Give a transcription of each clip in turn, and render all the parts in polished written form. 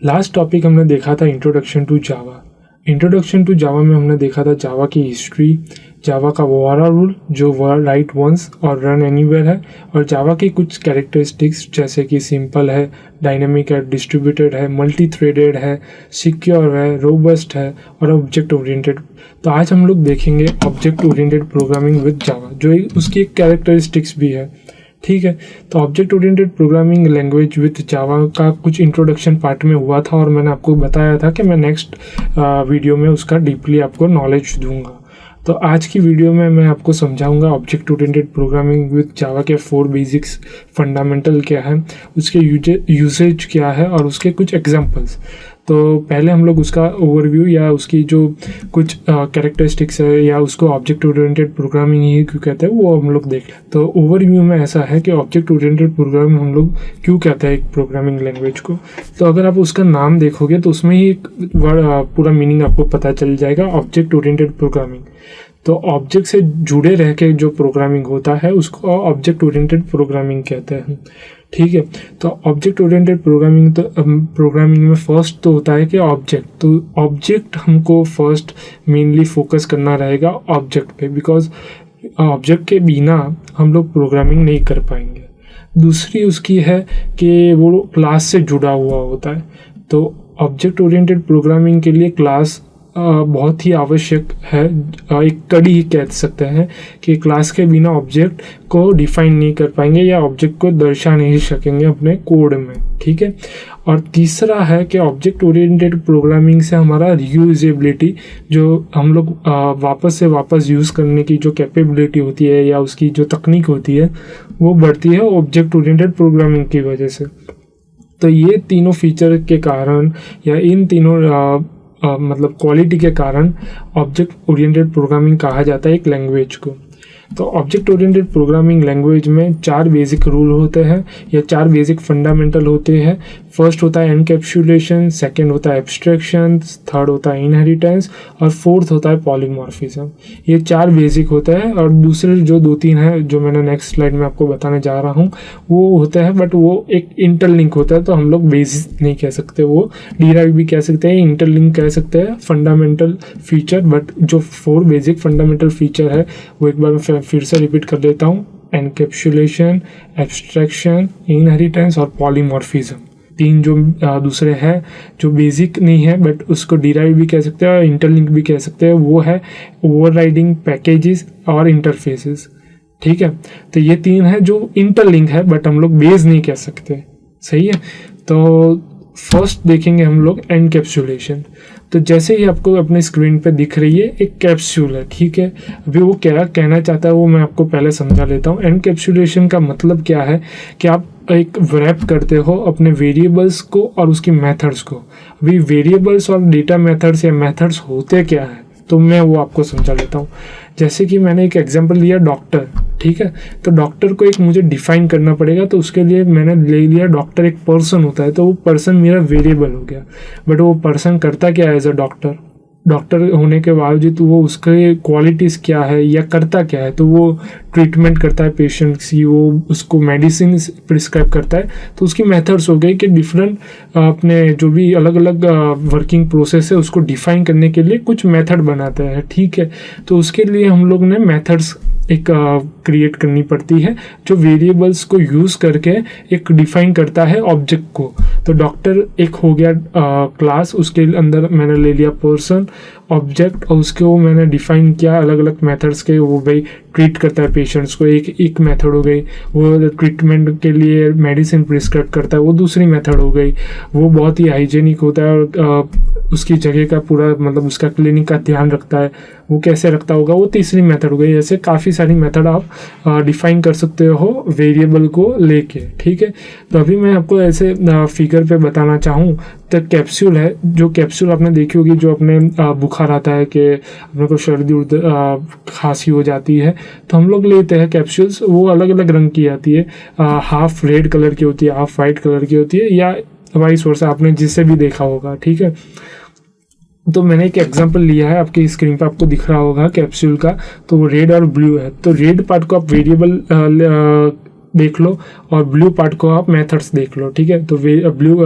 Last topic हमने देखा था introduction to Java. Introduction to Java में हमने देखा था जावा की हिस्ट्री, जावा का वोरा रूल जो राइट वंस और रन एनीवेयर है, और जावा की कुछ कैरेक्टरिस्टिक्स जैसे कि सिंपल है, डायनेमिक है, डिस्ट्रीब्यूटेड है, मल्टी थ्रेडेड है, सिक्योर है, रोबस्ट है और ऑब्जेक्ट ओरिएंटेड। तो आज हम लोग देखेंगे object oriented programming with Java, जो उसकी एक कैरेक्टरिस्टिक्स भी है। ठीक है, तो object oriented programming language with Java का कुछ इंट्रोडक्शन पार्ट में हुआ था और मैंने आपको बताया था कि मैं नेक्स्ट वीडियो में उसका डीपली आपको नॉलेज दूंगा। तो आज की वीडियो में मैं आपको समझाऊंगा ऑब्जेक्ट ओरिएंटेड प्रोग्रामिंग विथ जावा के 4 बेसिक्स फंडामेंटल क्या है, उसके यूसेज क्या है और उसके कुछ एग्जांपल्स। तो पहले हम लोग उसका ओवरव्यू या उसकी जो कुछ कैरेक्टरिस्टिक्स है या उसको ऑब्जेक्ट ओरिएंटेड प्रोग्रामिंग ही क्यों कहते हैं वो हम लोग देखें। तो ओवरव्यू में ऐसा है कि ऑब्जेक्ट ओरिएंटेड प्रोग्रामिंग हम लोग क्यों कहते हैं एक प्रोग्रामिंग लैंग्वेज को। तो अगर आप उसका नाम देखोगे तो उसमें ही एक पूरा मीनिंग आपको पता चल जाएगा, ऑब्जेक्ट ओरिएंटेड प्रोग्रामिंग। तो ऑब्जेक्ट से जुड़े रह के जो प्रोग्रामिंग होता है उसको ऑब्जेक्ट ओरिएंटेड प्रोग्रामिंग कहते हैं। ठीक है, तो ऑब्जेक्ट ओरिएंटेड प्रोग्रामिंग में फर्स्ट तो होता है कि ऑब्जेक्ट, तो ऑब्जेक्ट हमको फर्स्ट मेनली फोकस करना रहेगा ऑब्जेक्ट पे, बिकॉज ऑब्जेक्ट के बिना हम लोग प्रोग्रामिंग नहीं कर पाएंगे। दूसरी उसकी है कि वो क्लास से जुड़ा हुआ होता है। तो ऑब्जेक्ट ओरिएंटेड प्रोग्रामिंग के लिए क्लास बहुत ही आवश्यक है, एक कड़ी ही कह सकते हैं कि क्लास के बिना ऑब्जेक्ट को डिफाइन नहीं कर पाएंगे या ऑब्जेक्ट को दर्शा नहीं सकेंगे अपने कोड में। ठीक है, और तीसरा है कि ऑब्जेक्ट ओरिएंटेड प्रोग्रामिंग से हमारा रीयूजेबिलिटी, जो हम लोग वापस से वापस यूज़ करने की जो कैपेबिलिटी होती है या उसकी जो तकनीक होती है वो बढ़ती है ऑब्जेक्ट ओरिएंटेड प्रोग्रामिंग की वजह से। तो ये तीनों फीचर के कारण या इन तीनों मतलब क्वालिटी के कारण ऑब्जेक्ट ओरिएंटेड प्रोग्रामिंग कहा जाता है एक लैंग्वेज को। तो ऑब्जेक्ट ओरिएंटेड प्रोग्रामिंग लैंग्वेज में 4 बेसिक रूल होते हैं या 4 बेसिक फंडामेंटल होते हैं। फर्स्ट होता है एनकैप्सुलेशन, सेकंड होता है एब्स्ट्रैक्शन, थर्ड होता है इनहेरिटेंस और फोर्थ होता है पॉलीमॉर्फिज्म। ये 4 बेसिक होते हैं और दूसरे जो 2-3 हैं जो मैंने नेक्स्ट स्लाइड में आपको बताने जा रहा हूँ वो होते हैं, बट वो एक इंटरलिंक होता है, तो हम लोग बेसिक नहीं कह सकते, वो डिराइव भी कह सकते हैं, इंटरलिंक कह सकते हैं, फंडामेंटल फीचर। बट जो 4 बेसिक फंडामेंटल फीचर है वो एक बार फिर से रिपीट कर देता हूँ, एनकैप्सुलेशन, एब्स्ट्रैक्शन, इनहेरिटेंस और पॉलीमॉर्फिज्म। 3 जो दूसरे हैं जो बेसिक नहीं है बट उसको डिराइव भी कह सकते हैं और इंटरलिंक भी कह सकते हैं, वो है ओवरराइडिंग, पैकेजेस और इंटरफेसेस। ठीक है, तो ये 3 है जो इंटरलिंक है बट हम लोग बेस नहीं कह सकते। सही है, तो फर्स्ट देखेंगे हम लोग एनकैप्सुलेशन। तो जैसे ही आपको अपने स्क्रीन पे दिख रही है एक कैप्सूल है। ठीक है, अभी वो क्या कहना चाहता है वो मैं आपको पहले समझा लेता हूँ। एनकैप्सुलेशन का मतलब क्या है कि आप एक रैप करते हो अपने वेरिएबल्स को और उसकी मेथड्स को। अभी वेरिएबल्स और डेटा मेथड्स या मेथड्स होते क्या है तो मैं वो आपको समझा लेता हूँ। जैसे कि मैंने एक एग्जांपल लिया डॉक्टर। ठीक है, तो डॉक्टर को एक मुझे डिफाइन करना पड़ेगा, तो उसके लिए मैंने ले लिया डॉक्टर एक पर्सन होता है, तो वो पर्सन मेरा वेरिएबल हो गया। बट वो पर्सन करता क्या है एज अ डॉक्टर, डॉक्टर होने के बावजूद वो उसके क्वालिटीज़ क्या है या करता क्या है, तो वो ट्रीटमेंट करता है पेशेंट्स की, वो उसको मेडिसिन प्रिस्क्राइब करता है। तो उसकी मेथड्स हो गई कि डिफरेंट अपने जो भी अलग अलग वर्किंग प्रोसेस है उसको डिफाइन करने के लिए कुछ मेथड बनाता है। ठीक है, तो उसके लिए हम लोग ने मेथड्स एक क्रिएट करनी पड़ती है जो वेरिएबल्स को यूज़ करके एक डिफाइन करता है ऑब्जेक्ट को। तो डॉक्टर एक हो गया क्लास, उसके अंदर मैंने ले लिया पर्सन, ऑब्जेक्ट, और उसके वो मैंने डिफाइन किया अलग अलग मेथड्स के। वो भाई ट्रीट करता है पेशेंट्स को, एक मेथड हो गई। वो ट्रीटमेंट के लिए मेडिसिन प्रिस्क्राइब करता है, वो दूसरी मेथड हो गई। वो बहुत ही हाइजेनिक होता है और उसकी जगह का पूरा मतलब उसका क्लिनिक का ध्यान रखता है, वो कैसे रखता होगा, वो तीसरी मेथड हो गई। ऐसे काफ़ी सारी मेथड आप डिफाइन कर सकते हो वेरिएबल को लेके। ठीक है, तो अभी मैं आपको ऐसे फिगर पे बताना चाहूँ तो कैप्सूल है, जो कैप्सूल आपने देखी होगी, जो अपने बुखार आता है कि अपने को सर्दी खांसी हो जाती है तो हम लोग लेते हैं कैप्सूल्स। वो अलग अलग रंग की आती है, हाफ रेड कलर की होती है, हाफ वाइट कलर की होती है, या वाइस वर्सा, आपने जिससे भी देखा होगा। ठीक है, तो मैंने एक एग्जांपल लिया है, आपकी स्क्रीन पे आपको दिख रहा होगा कैप्सूल का, तो वो रेड और ब्लू है। तो रेड पार्ट को आप वेरिएबल देख लो और ब्लू पार्ट को आप मेथड्स देख लो, ठीक है। तो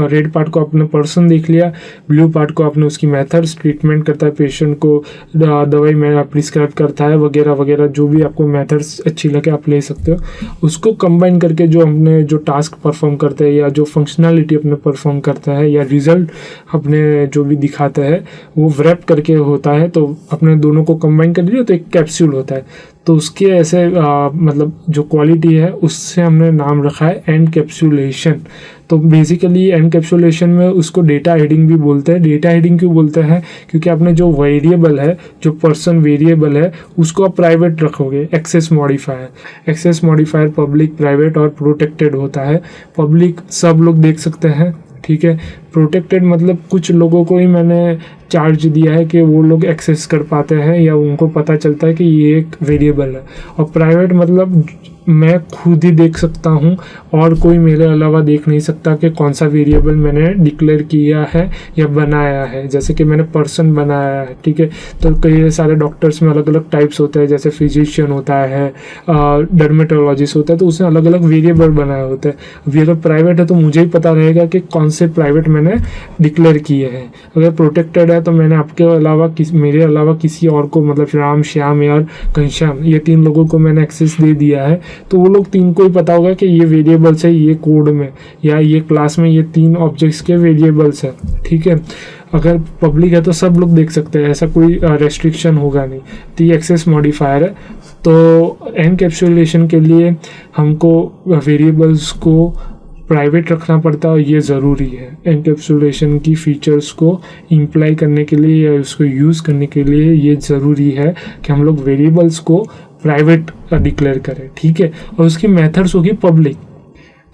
रेड पार्ट को आपने पर्सन देख लिया, ब्लू पार्ट को आपने उसकी मेथड्स, ट्रीटमेंट करता है पेशेंट को, दवाई में प्रिस्क्राइब करता है वगैरह वगैरह, जो भी आपको मेथड्स अच्छी लगे आप ले सकते हो। उसको कंबाइन करके जो हमने जो टास्क परफॉर्म करते हैं या जो फंक्शनैलिटी अपने परफॉर्म करता है या रिजल्ट अपने जो भी दिखाता है वो व्रैप करके होता है। तो अपने दोनों को कंबाइन कर दिया तो एक कैप्सूल होता है। तो उसके ऐसे मतलब जो क्वालिटी है उससे हमने नाम रखा है एनकैप्सुलेशन। तो बेसिकली एनकैप्सुलेशन में उसको डेटा हेडिंग भी बोलते हैं। डेटा हेडिंग क्यों बोलते हैं? क्योंकि आपने जो वेरिएबल है, जो पर्सन वेरिएबल है, उसको आप प्राइवेट रखोगे। एक्सेस मॉडिफायर पब्लिक, प्राइवेट और प्रोटेक्टेड होता है। पब्लिक सब लोग देख सकते हैं, ठीक है। प्रोटेक्टेड मतलब कुछ लोगों को ही मैंने चार्ज दिया है कि वो लोग एक्सेस कर पाते हैं या उनको पता चलता है कि ये एक वेरिएबल है। और प्राइवेट मतलब मैं खुद ही देख सकता हूँ और कोई मेरे अलावा देख नहीं सकता कि कौन सा वेरिएबल मैंने डिक्लेयर किया है या बनाया है। जैसे कि मैंने पर्सन बनाया है, ठीक है। तो कई सारे डॉक्टर्स में अलग अलग टाइप्स होते हैं, जैसे फिजिशियन होता है, डर्मेटोलॉजिस्ट होता है, तो उसने अलग अलग वेरिएबल बनाए होते हैं। अभी अगर प्राइवेट है तो मुझे ही पता रहेगा कि कौन से प्राइवेट मैंने डिक्लेयर किए हैं। अगर प्रोटेक्टेड है तो मैंने आपके अलावा मेरे अलावा किसी और को, मतलब राम, श्याम या घनश्याम, ये 3 लोगों को मैंने एक्सेस दे दिया है। तो वो लोग 3 को ही पता होगा कि ये वेरिएबल्स है, ये कोड में या ये क्लास में ये 3 ऑब्जेक्ट्स के वेरिएबल्स है, ठीक है। अगर पब्लिक है तो सब लोग देख सकते हैं, ऐसा कोई रेस्ट्रिक्शन होगा नहीं। तो ये एक्सेस मॉडिफायर है। तो एनकैप्सुलेशन के लिए हमको वेरिएबल्स को प्राइवेट रखना पड़ता है और ये ज़रूरी है एनकैप्सुलेशन की फीचर्स को इम्प्लाई करने के लिए या उसको यूज़ करने के लिए। ये ज़रूरी है कि हम लोग वेरिएबल्स को प्राइवेट डिक्लेयर करें, ठीक है। और उसकी मेथड्स होगी पब्लिक।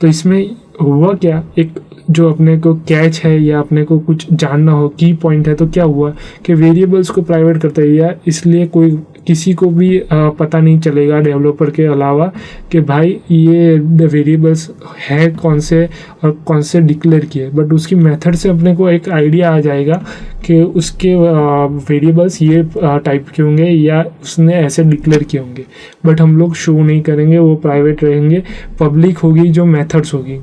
तो इसमें हुआ क्या, एक जो अपने को कैच है या अपने को कुछ जानना हो, की पॉइंट है, तो क्या हुआ कि वेरिएबल्स को प्राइवेट करते हैं या इसलिए कोई किसी को भी पता नहीं चलेगा डेवलपर के अलावा कि भाई ये वेरिएबल्स है कौन से और कौन से डिक्लेयर किए। बट उसकी मेथड से अपने को एक आइडिया आ जाएगा कि उसके वेरिएबल्स ये टाइप के होंगे या उसने ऐसे डिक्लेयर किए होंगे। बट हम लोग शो नहीं करेंगे, वो प्राइवेट रहेंगे। पब्लिक होगी जो मेथड्स होगी,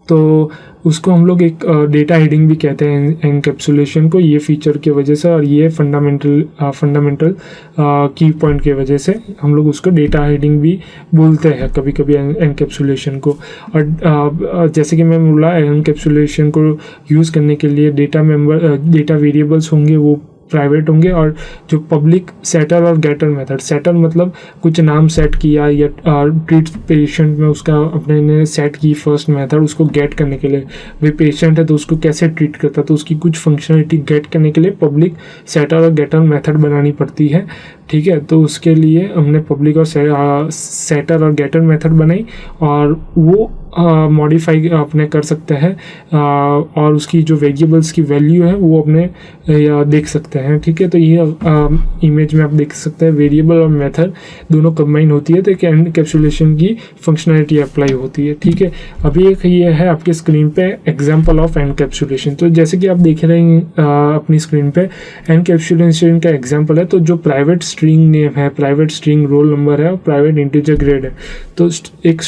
तो उसको हम लोग एक डेटा हेडिंग भी कहते हैं एनकैप्सुलेशन को, ये फीचर की वजह से और ये फंडामेंटल की पॉइंट की वजह से हम लोग उसको डेटा हेडिंग भी बोलते हैं कभी कभी एनकैप्सुलेशन को। और जैसे कि मैं बोला, एनकैप्सुलेशन को यूज़ करने के लिए डेटा वेरिएबल्स होंगे वो प्राइवेट होंगे। और जो पब्लिक, सेटर और गेटर मेथड, सेटर मतलब कुछ नाम सेट किया या ट्रीट पेशेंट में उसका अपने ने सेट की फर्स्ट मेथड, उसको गेट करने के लिए वे पेशेंट है तो उसको कैसे ट्रीट करता, तो उसकी कुछ फंक्शनलिटी गेट करने के लिए पब्लिक, सेटर और गेटर मेथड बनानी पड़ती है, ठीक है। तो उसके लिए हमने पब्लिक और सेटर और गेटर मेथड बनाई और वो मॉडिफाई अपने कर सकते हैं और उसकी जो वेरिएबल्स की वैल्यू है वो अपने देख सकते हैं, ठीक है। तो ये इमेज में आप देख सकते हैं वेरिएबल और मेथड दोनों कंबाइन होती है तो एक एनकैप्सुलेशन की फंक्शनलिटी अप्लाई होती है, ठीक है। अभी एक ये है आपके स्क्रीन पे एग्जांपल ऑफ एनकैप्सुलेशन। तो जैसे कि आप देख रहे हैं अपनी स्क्रीन पे एनकैप्सुलेशन का एग्जांपल है। तो जो प्राइवेट स्ट्रिंग नेम है, प्राइवेट स्ट्रिंग रोल नंबर है और प्राइवेट इंटीजर ग्रेड है। तो एक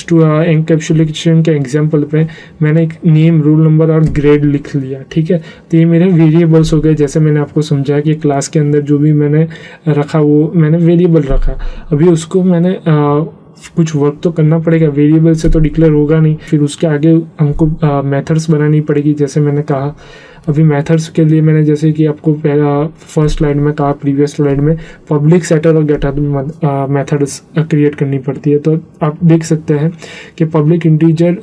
एनकैप्सुलेशन के एग्जांपल पे मैंने एक नेम, रोल नंबर और ग्रेड लिख लिया, ठीक है। तो ये मेरे वेरिएबल्स हो गए। जैसे मैंने आपको समझाया कि क्लास के अंदर जो भी मैंने रखा वो मैंने वेरिएबल रखा। अभी उसको मैंने कुछ वर्क तो करना पड़ेगा, वेरिएबल से तो डिक्लेयर होगा नहीं। फिर उसके आगे हमको मेथड्स बनानी पड़ेगी। जैसे मैंने कहा अभी मेथड्स के लिए मैंने जैसे कि आपको फर्स्ट स्लाइड में कहा, प्रीवियस स्लाइड में पब्लिक, सेटर और गेटर मेथड्स क्रिएट करनी पड़ती है। तो आप देख सकते हैं कि पब्लिक इंटीजर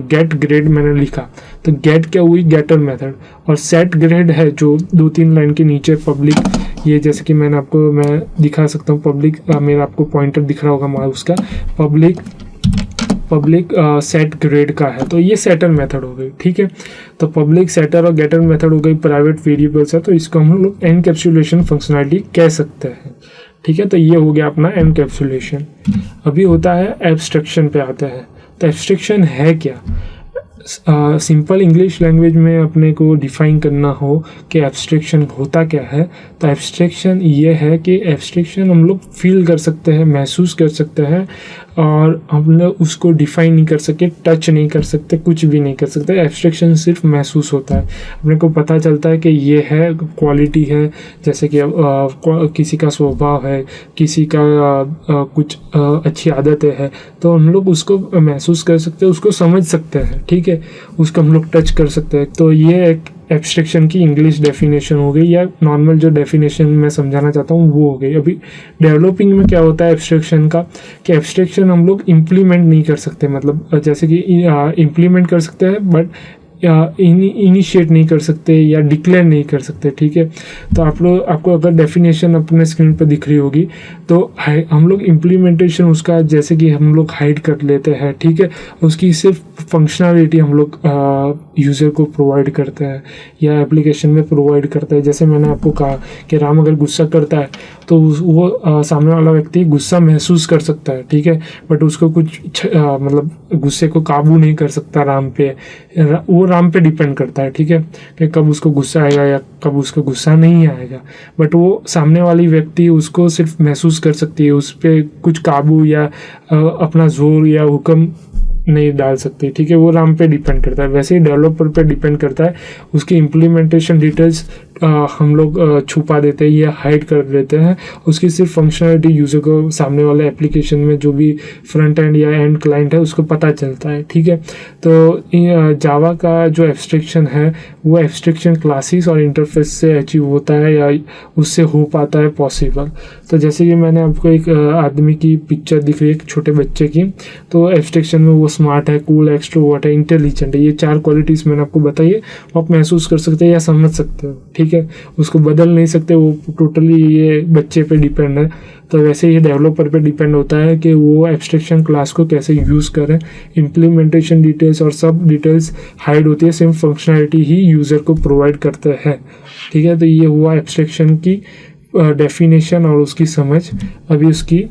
गेट ग्रेड मैंने लिखा, तो गेट क्या हुई, गेटर मेथड। और सेट ग्रेड है जो 2-3 लाइन के नीचे पब्लिक, ये जैसे कि मैं दिखा सकता हूँ पब्लिक, मेरा आपको पॉइंटर दिख रहा होगा माउस का, पब्लिक सेट ग्रेड का है। तो ये सेटर मेथड हो गई, ठीक है। तो पब्लिक, सेटर और गेटर मेथड हो गई, प्राइवेट वेरिएबल्स है। तो इसको हम लोग एनकैप्सुलेशन फंक्शनलिटी कह सकते हैं, ठीक है। तो ये हो गया अपना एनकैप्सुलेशन। अभी होता है एब्स्ट्रैक्शन पे आते हैं। तो एब्स्ट्रैक्शन है क्या? सिंपल इंग्लिश लैंग्वेज में अपने को डिफाइन करना हो कि एब्स्ट्रैक्शन होता क्या है, तो एब्स्ट्रैक्शन ये है कि एब्स्ट्रैक्शन हम लोग फील कर सकते हैं, महसूस कर सकते हैं और हम लोग उसको डिफाइन नहीं कर सकते, टच नहीं कर सकते, कुछ भी नहीं कर सकते। एब्स्ट्रैक्शन सिर्फ महसूस होता है, अपने को पता चलता है कि ये है, क्वालिटी है, जैसे कि किसी का स्वभाव है, किसी का कुछ अच्छी आदतें है, तो हम लोग उसको महसूस कर सकते हैं, उसको समझ सकते हैं, ठीक है, उसको हम लोग टच कर सकते हैं। तो ये एक एब्स्ट्रैक्शन की इंग्लिश डेफिनेशन हो गई, या नॉर्मल जो डेफिनेशन मैं समझाना चाहता हूँ वो हो गई। अभी डेवलपिंग में क्या होता है एब्स्ट्रैक्शन का, कि एब्स्ट्रैक्शन हम लोग इम्प्लीमेंट नहीं कर सकते, मतलब जैसे कि इम्प्लीमेंट कर सकते हैं बट इनिशिएट नहीं कर सकते या डिक्लेयर नहीं कर सकते, ठीक है। तो आपको अगर डेफिनेशन अपने स्क्रीन पर दिख रही होगी, तो हम लोग इम्प्लीमेंटेशन उसका जैसे कि हम लोग हाइड कर लेते हैं, ठीक है, उसकी सिर्फ फंक्शनलिटी हम लोग यूज़र को प्रोवाइड करते हैं या एप्लीकेशन में प्रोवाइड करते हैं। जैसे मैंने आपको कहा कि राम अगर गुस्सा करता है तो वो सामने वाला व्यक्ति गुस्सा महसूस कर सकता है, ठीक है, बट उसको कुछ मतलब गुस्से को काबू नहीं कर सकता राम पे, वो राम पे डिपेंड करता है, ठीक है, कि कब उसको गुस्सा आएगा या कब उसको गुस्सा नहीं आएगा। बट वो सामने वाली व्यक्ति उसको सिर्फ महसूस कर सकती है, उस पर कुछ काबू या अपना जोर या हुक्म नहीं डाल सकती, ठीक है, वो राम पे डिपेंड करता है। वैसे ही डेवलपर पे डिपेंड करता है, उसकी इम्प्लीमेंटेशन डिटेल्स हम लोग छुपा देते हैं या हाइड कर देते हैं, उसकी सिर्फ फंक्शनलिटी यूज़र को सामने वाले एप्लीकेशन में जो भी फ्रंट एंड या एंड क्लाइंट है उसको पता चलता है, ठीक है। तो जावा का जो एब्स्ट्रैक्शन है वो एब्स्ट्रैक्शन क्लासेस और इंटरफेस से अचीव होता है या उससे हो पाता है पॉसिबल। तो जैसे कि मैंने आपको एक आदमी की पिक्चर दिख रही है, एक छोटे बच्चे की, तो एब्स्ट्रैक्शन में वो स्मार्ट है, कूल, एक्सट्रोवर्ट है, इंटेलिजेंट है, ये 4 क्वालिटीज़ मैंने आपको बताई है, आप महसूस कर सकते हैं या समझ सकते हो, ठीक है, उसको बदल नहीं सकते, वो टोटली ये बच्चे पे डिपेंड है। तो वैसे ही डेवलपर पे डिपेंड होता है कि वो एब्स्ट्रैक्शन क्लास को कैसे यूज़ करें। इम्प्लीमेंटेशन डिटेल्स और सब डिटेल्स हाइड होती है, सिर्फ फंक्शनलिटी ही यूज़र को प्रोवाइड करते हैं, ठीक है। तो ये हुआ एब्स्ट्रैक्शन की डेफिनेशन और उसकी समझ। अभी उसकी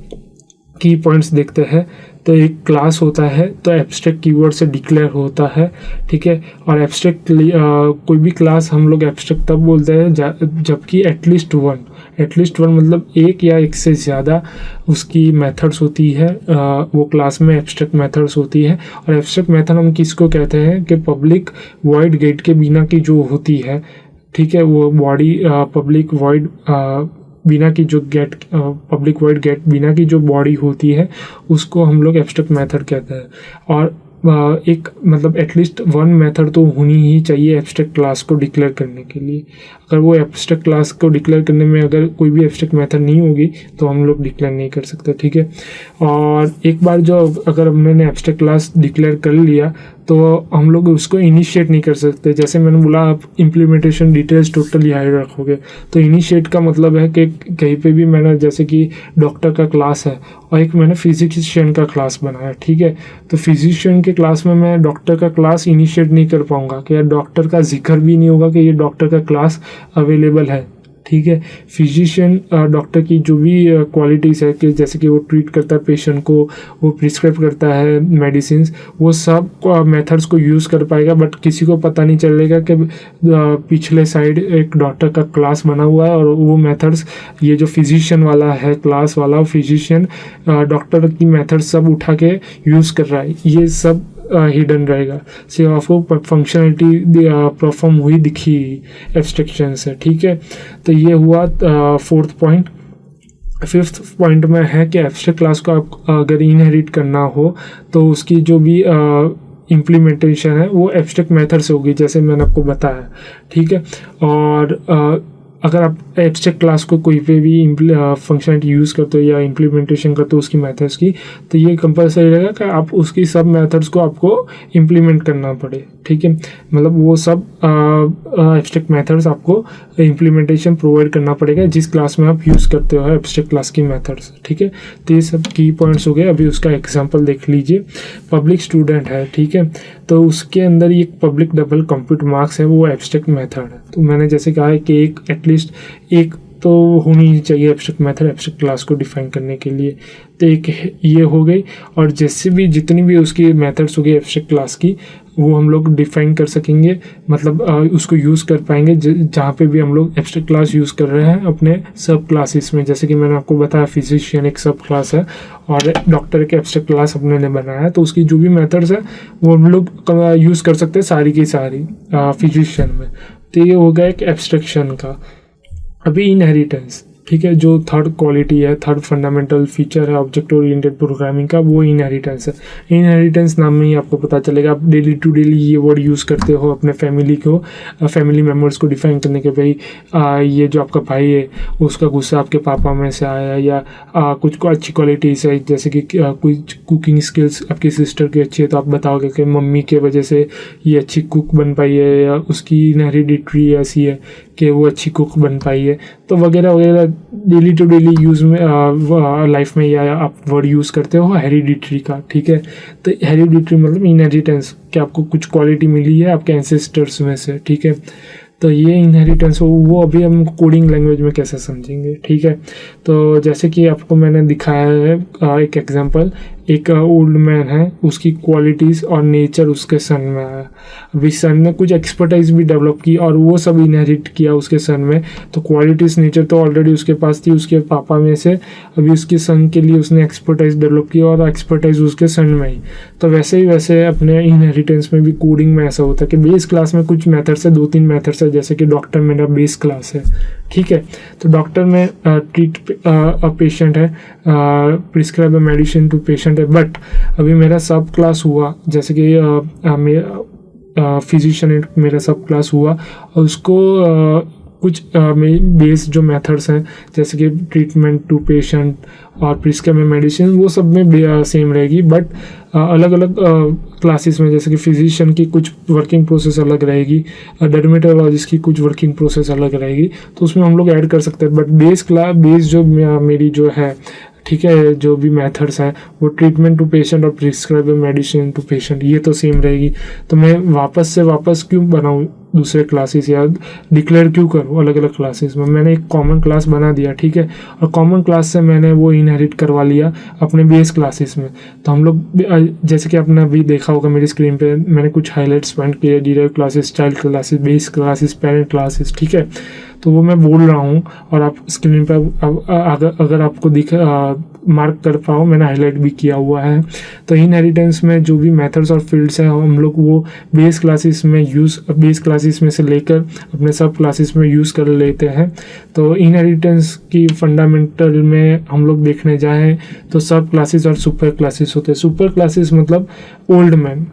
की पॉइंट्स देखते हैं। तो एक क्लास होता है तो एब्स्ट्रैक्ट कीवर्ड से डिक्लेयर होता है, ठीक है, और एब्स्ट्रैक्ट कोई भी क्लास हम लोग एब्स्ट्रैक्ट तब बोलते हैं जबकि एटलीस्ट वन मतलब एक या एक से ज़्यादा उसकी मेथड्स होती है, वो क्लास में एब्स्ट्रैक्ट मेथड्स होती है। और एब्स्ट्रैक्ट मेथड हम किसको कहते हैं कि पब्लिक वॉइड गेट के बिना की जो होती है, ठीक है, वो बॉडी पब्लिक वॉइड बिना की जो गेट पब्लिक वॉइड गेट बिना की जो बॉडी होती है उसको हम लोग एब्स्ट्रैक्ट मेथड कहते हैं। और एक मतलब एटलीस्ट वन मेथड तो होनी ही चाहिए एब्स्ट्रैक्ट क्लास को डिक्लेयर करने के लिए। अगर वो एब्स्ट्रैक्ट क्लास को डिक्लेयर करने में अगर कोई भी एब्स्ट्रैक्ट मेथड नहीं होगी तो हम लोग डिक्लेयर नहीं कर सकते, ठीक है। और एक बार जो अगर हमने एब्स्ट्रैक्ट क्लास डिक्लेयर कर लिया तो हम लोग उसको इनिशिएट नहीं कर सकते। जैसे मैंने बोला आप इम्प्लीमेंटेशन डिटेल्स टोटली हाइड रखोगे, तो इनिशिएट का मतलब है कि कहीं पे भी मैंने जैसे कि डॉक्टर का क्लास है और एक मैंने फिजिशियन का क्लास बनाया, ठीक है, तो फिजिशियन के क्लास में मैं डॉक्टर का क्लास इनिशिएट नहीं कर पाऊंगा कि यार डॉक्टर का जिक्र भी नहीं होगा कि ये डॉक्टर का क्लास अवेलेबल है, ठीक है। फिजिशियन डॉक्टर की जो भी क्वालिटीज़ है कि जैसे कि वो ट्रीट करता है पेशेंट को, वो प्रिस्क्राइब करता है मेडिसिन, वो सब मेथड्स को यूज़ कर पाएगा, बट किसी को पता नहीं चलेगा कि पिछले साइड एक डॉक्टर का क्लास बना हुआ है और वो मेथड्स ये जो फिजिशियन वाला है क्लास वाला फिजिशियन डॉक्टर की मेथड सब उठा के यूज़ कर रहा है, ये सब हिडन रहेगा। सिर्फ आपको फंक्शनलिटी परफॉर्म हुई दिखी एब्स्ट्रैक्शन से, ठीक है। तो ये हुआ 4th पॉइंट। 5th पॉइंट में है कि एब्स्ट्रैक्ट क्लास को आप अगर इनहेरिट करना हो तो उसकी जो भी इम्प्लीमेंटेशन है वो एब्स्ट्रैक्ट मेथड से होगी, जैसे मैंने आपको बताया, ठीक है। और अगर आप एब्स्ट्रैक्ट क्लास को कोई पे भी फंक्शनलिटी यूज़ करते हो या इम्प्लीमेंटेशन करते हो उसकी मेथड्स की, तो ये कंपलसरी रहेगा कि आप उसकी सब मेथड्स को आपको इम्प्लीमेंट करना पड़े, ठीक है। मतलब वो सब एब्स्ट्रैक्ट मेथड्स आपको इम्प्लीमेंटेशन प्रोवाइड करना पड़ेगा जिस क्लास में आप यूज़ करते हो एब्स्ट्रैक्ट क्लास की मेथड्स, ठीक है। तो ये सब की पॉइंट्स हो गए। अभी उसका एग्जाम्पल देख लीजिए। पब्लिक स्टूडेंट है, ठीक है, तो उसके अंदर ये पब्लिक डबल कंप्यूट मार्क्स है, वो एब्स्ट्रैक्ट मेथड है। तो मैंने जैसे कहा है कि एक एटलीस्ट एक तो होनी चाहिए एब्स्ट्रैक्ट मेथड एब्स्ट्रैक्ट क्लास को डिफाइन करने के लिए। तो एक ये हो गई, और जैसे भी जितनी भी उसकी मेथड्स हो गई एब्स्ट्रैक्ट क्लास की, वो हम लोग डिफाइन कर सकेंगे, मतलब उसको यूज़ कर पाएंगे जहाँ पे भी हम लोग एब्स्ट्रैक्ट क्लास यूज़ कर रहे हैं अपने सब क्लासेस में। जैसे कि मैंने आपको बताया फिजिशियन एक सब क्लास है और डॉक्टर एक एब्स्ट्रैक्ट क्लास अपने ने बनाया है, तो उसकी जो भी मेथड्स है वो हम लोग यूज़ कर सकते हैं सारी की सारी फिजिशियन में। तो ये हो गया एक एब्स्ट्रैक्शन का। अभी इनहेरिटेंस, ठीक है, जो थर्ड क्वालिटी है, थर्ड फंडामेंटल फीचर है ऑब्जेक्ट ओरिएंटेड प्रोग्रामिंग का, वो इनहेरिटेंस है। इनहेरिटेंस नाम में ही आपको पता चलेगा, आप डेली टू डेली ये वर्ड यूज़ करते हो अपने फैमिली को, फैमिली मेम्बर्स को डिफाइन करने के, भाई ये जो आपका भाई है उसका गुस्सा आपके पापा में से आया, या कुछ को अच्छी क्वालिटीज़ है, जैसे कि कुछ कुकिंग स्किल्स आपकी सिस्टर की अच्छी है, तो आप बताओगे कि मम्मी के वजह से ये अच्छी कुक बन पाई है, या उसकी इनहेरिडिटरी ऐसी है कि वो अच्छी कुक बन पाई है, तो वगैरह वगैरह डेली टू डेली यूज़ में लाइफ में या आप वर्ड यूज़ करते हो हेरिडिटरी का, ठीक है। तो हेरिडिटरी मतलब इनहेरिटेंस, कि आपको कुछ क्वालिटी मिली है आपके एंसेस्टर्स में से, ठीक है। तो ये इनहेरिटेंस वो अभी हम कोडिंग लैंग्वेज में कैसे समझेंगे, ठीक है। तो जैसे कि आपको मैंने दिखाया है एक एग्जांपल, एक ओल्ड मैन है, उसकी क्वालिटीज़ और नेचर उसके सन में आया। अभी सन ने कुछ एक्सपर्टाइज भी डेवलप की और वो सब इनहेरिट किया उसके सन में, तो क्वालिटीज़ नेचर तो ऑलरेडी उसके पास थी उसके पापा में से, अभी उसके सन के लिए उसने एक्सपर्टाइज डेवलप की और एक्सपर्टाइज उसके सन में ही। तो वैसे ही वैसे अपने इनहेरिटेंस में भी कोडिंग में ऐसा होता है कि बेस क्लास में कुछ मेथड्स है, 2-3 मेथड्स है, जैसे कि डॉक्टर मेरा बेस क्लास है, ठीक है। तो doctor may treat a patient है, prescribe a medicine to patient है, बट अभी मेरा सब क्लास हुआ, जैसे कि फिजिशियन मेरा सब क्लास हुआ, और उसको कुछ बेस जो मेथड्स हैं जैसे कि ट्रीटमेंट टू पेशेंट और प्रिस्क्राइब मेडिसिन, वो सब में सेम रहेगी, बट अलग अलग क्लासेस में, जैसे कि फिजिशियन की कुछ वर्किंग प्रोसेस अलग रहेगी, डर्मेटोलॉजिस्ट की कुछ वर्किंग प्रोसेस अलग रहेगी, तो उसमें हम लोग ऐड कर सकते हैं। बट बेस जो मेरी जो है, ठीक है, जो भी मेथड्स हैं वो ट्रीटमेंट टू पेशेंट और प्रिस्क्राइब मेडिसिन टू पेशेंट, ये तो सेम रहेगी। तो मैं वापस क्यों बनाऊँ दूसरे क्लासेस, या डिक्लेयर क्यों करूँ अलग अलग क्लासेस में? मैंने एक कॉमन क्लास बना दिया, ठीक है, और कॉमन क्लास से मैंने वो इनहेरिट करवा लिया अपने बेस क्लासेस में। तो हम लोग जैसे कि आपने अभी देखा होगा मेरी स्क्रीन पे, मैंने कुछ हाईलाइट्स पॉइंट किए, derive classes, child classes, base classes, parent classes, ठीक है। तो वो मैं बोल रहा हूँ और आप स्क्रीन पर अगर आपको मार्क कर पाओ, मैंने हाईलाइट भी किया हुआ है। तो इनहेरिटेंस में जो भी मेथड्स और फील्ड्स हैं हम लोग वो बेस क्लासेस में से लेकर अपने सब क्लासेस में यूज़ कर लेते हैं। तो इनहेरिटेंस की फंडामेंटल में हम लोग देखने जाएं तो सब क्लासेस और सुपर क्लासेस होते हैं। सुपर क्लासेस मतलब ओल्ड मैन,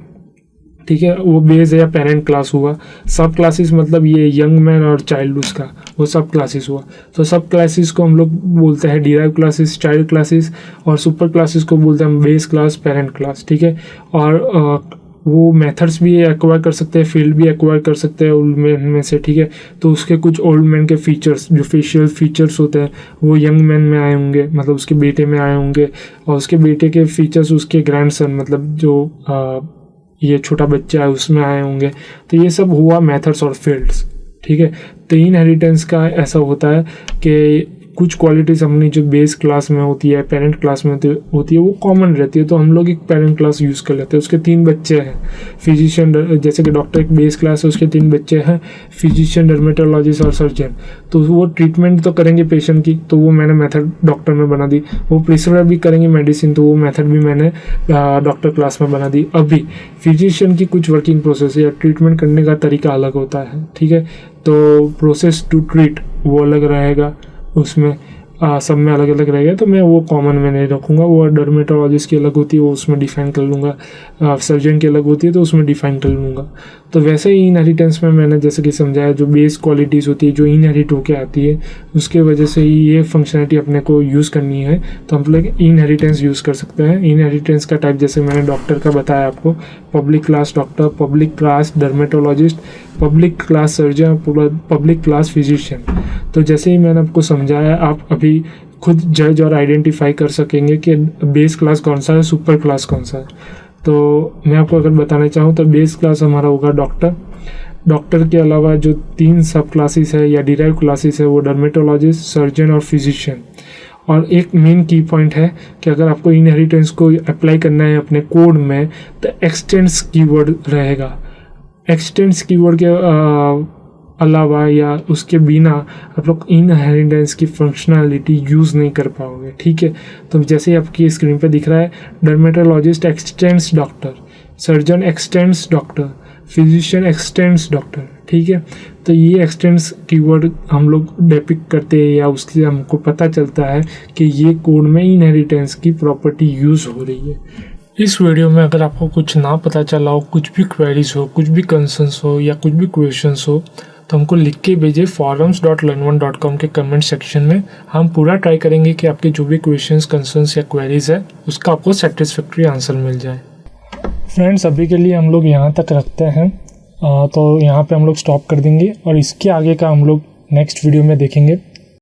ठीक है, वो बेस है या पेरेंट क्लास हुआ। सब क्लासेस मतलब ये यंग मैन और चाइल्ड, उसका वो सब क्लासेस हुआ। तो सब क्लासेस को हम लोग बोलते हैं डिराइव क्लासेस, चाइल्ड क्लासेस, और सुपर क्लासेस को बोलते हैं बेस क्लास, पेरेंट क्लास, ठीक है। और वो मेथड्स भी एक्वायर कर सकते हैं, फील्ड भी एक्वायर कर सकते हैं ओल्ड मैन में से, ठीक है। तो उसके कुछ ओल्ड मैन के फीचर्स, जो फेशियल फीचर्स होते हैं, वो यंग मैन में आए होंगे, मतलब उसके बेटे में आए होंगे, और उसके बेटे के फीचर्स उसके ग्रैंडसन, मतलब जो ये छोटा बच्चा है उसमें आए होंगे। तो ये सब हुआ मेथड्स और फील्ड्स, ठीक है। तो इनहेरिटेंस का ऐसा होता है कि कुछ क्वालिटीज़ हमने जो बेस क्लास में होती है, पेरेंट क्लास में होती है, वो कॉमन रहती है। तो हम लोग एक पेरेंट क्लास यूज़ कर लेते हैं, उसके 3 बच्चे हैं। फिजिशियन, जैसे कि डॉक्टर एक बेस क्लास है, उसके 3 बच्चे हैं, फिजिशियन, डर्मेटोलॉजिस्ट और सर्जन। तो वो ट्रीटमेंट तो करेंगे पेशेंट की, तो वो मैंने मेथड डॉक्टर में बना दी। वो प्रिस्क्राइब भी करेंगे मेडिसिन, तो वो मेथड भी मैंने डॉक्टर क्लास में बना दी। अभी फिजिशियन की कुछ वर्किंग प्रोसेस या ट्रीटमेंट करने का तरीका अलग होता है, ठीक है। तो प्रोसेस टू ट्रीट वो अलग रहेगा, उसमें सब में अलग अलग रहेगा। तो मैं वो कॉमन में नहीं रखूँगा, वो डर्मेटोलॉजिस्ट की अलग होती है, वो उसमें डिफाइन कर लूँगा, सर्जन की अलग होती है तो उसमें डिफाइन कर लूँगा। तो वैसे ही इनहेरिटेंस में मैंने जैसे कि समझाया, जो बेस क्वालिटीज़ होती है जो इनहेरिट होके आती है, उसके वजह से ही ये फंक्शनलिटी अपने को यूज़ करनी है, तो हम लोग इनहेरिटेंस यूज़ कर सकते हैं। इनहेरिटेंस का टाइप जैसे मैंने डॉक्टर का बताया आपको, public class doctor, public class dermatologist, public class surgeon, public class physician. तो जैसे ही मैंने आपको समझाया, आप अभी खुद जज और आइडेंटिफाई कर सकेंगे कि बेस क्लास कौन सा है, सुपर क्लास कौन सा है। तो मैं आपको अगर बताना चाहूँ तो बेस क्लास हमारा होगा डॉक्टर, डॉक्टर के अलावा जो 3 सब क्लासेस है या डिराइव क्लासेस है वो डर्मेटोलॉजिस्ट, सर्जन और फिजिशियन। और एक मेन की पॉइंट है कि अगर आपको इनहेरिटेंस को अप्लाई करना है अपने कोड में तो एक्सटेंड्स कीवर्ड रहेगा। एक्सटेंड्स कीवर्ड के अलावा या उसके बिना आप लोग इनहेरिटेंस की फंक्शनैलिटी यूज़ नहीं कर पाओगे, ठीक है। तो जैसे ही आपकी स्क्रीन पे दिख रहा है, dermatologist x tends doctor, surgeon x tends doctor, physician x tends doctor, ठीक है। तो ये एक्सटेंड्स कीवर्ड हम लोग डिपिक्ट करते हैं या उससे हमको पता चलता है कि ये कोड में इनहेरिटेंस की प्रॉपर्टी यूज़ हो रही है। इस वीडियो में अगर आपको कुछ ना पता चला हो, कुछ भी क्वेरीज हो, कुछ भी कंसर्न्स हो या कुछ भी क्वेश्चंस हो, तो हमको लिख के भेजिए forums.learn1.com के कमेंट सेक्शन में। हम पूरा ट्राई करेंगे कि आपके जो भी क्वेश्चंस, कंसर्न्स या क्वेरीज है उसका आपको सेटिस्फैक्ट्री आंसर मिल जाए। फ्रेंड्स, अभी के लिए हम लोग यहाँ तक रखते हैं, तो यहाँ पे हम लोग स्टॉप कर देंगे और इसके आगे का हम लोग नेक्स्ट वीडियो में देखेंगे।